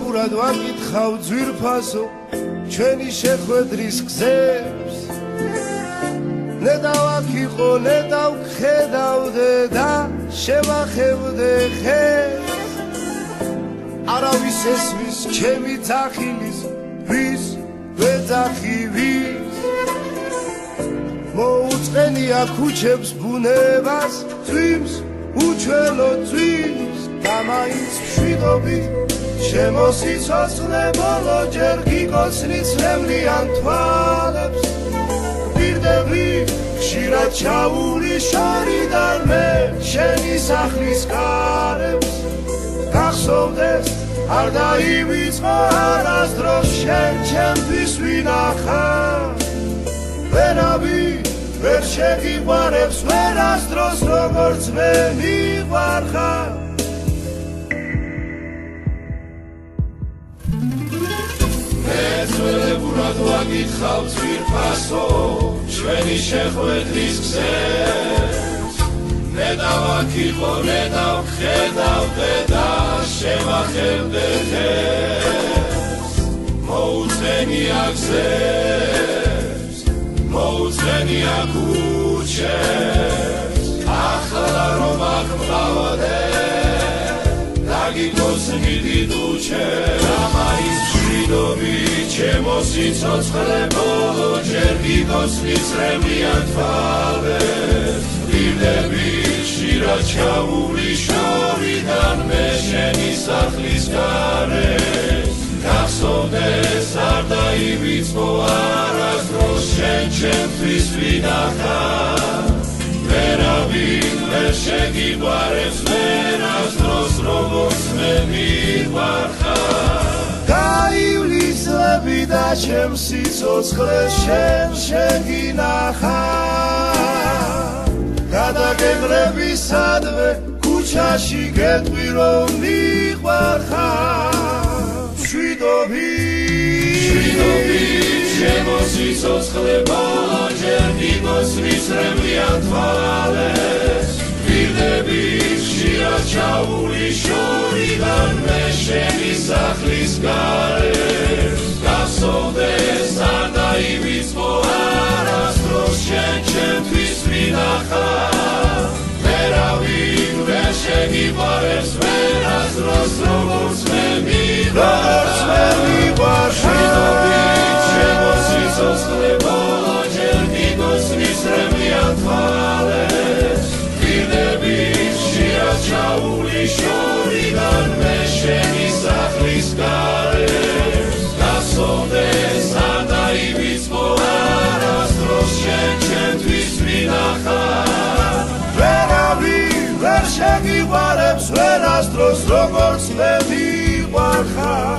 სველებურად ვაკითხავ ძვირფასო ჩვენი შეხვედრის გზებს ნედავაქიყო ნედავხედავდე და შევახევდე ხეს არავის ესმის ჩემი ძახილის ვის ვეძახი ვის მოუწყენია ქუჩებს ბუნებას წვიმს უჩვენო წვიმს და მაინც მშვიდობით ჩემო სიცოცხლე ბოლო ჯერ გიკოცნი ცრემლიან თვალებს ვირდები ხშირად ჩაული შორიდან მე შენი სახლის კარებს გახსოვდეს არ დაივიწყო არასდროს შენ ჩემთვის ვინახავ ვერავი ვერ შეგიყვარებს ვერასდროს როგორც მე მიყვარხარ სველებურად ვაკითხავ ძვირფასო ჩვენი შეხვედრის გზებს ნედავაქიყო ნედავხედავდე და შევახევდე ხეს მოუწენია გზებს მოუწენია ქუჩებს ახლა რომ აღმყავდე დაგიგოსნი დიდუჩე ამაის ჩემო სიცოცხლე ბოლო ჯერ გიგოსნი ცრემლიან თვალებს ვირდები ხშირად ჩაული შორიდან მე შენი სახლის გარეს გახსოვდეს არ დაივიწყო არასდროს შენ ჩემთვის ვინახავ ვერავინ ვერ შეგიყვარებს ვერასდროს როგორც მე მიყვარხარ გაივლისლები და ჩემ სიცოცხლეს შენ შეგინახავ გადაგეღრებისადვე ქუჩაში გეტყვი რომ მიყვარხარ მშვიდობით ჩემო სიცოცხლე ბოლო ჯერ გიგოსნი ცრემლიან თვალებს ვირდები ხშირად ჩაული შორიდან მე შენი სახლის გარეს გახსოვდეს არ დაივიწყო არასდროს შენ ჩემთვის ვინახავ ვერავინ ვერ შეგიყვარებს ვერასდროს როგორც მე მიყვარხარ ჩემო სიცოცხლე ბოლო ჯერ გიგოსნი ცრემლიან თვალებს ვირდები ხშირად ჩაული შორიდან მე შენი სახლის გარეს გახსოვდეს არ დაივიწყო არასდროს შენ ჩემთვის ვინახავ ვერავინ ვერ შეგიყვარებს ვერასდროს როგორც მე მიყვარხარ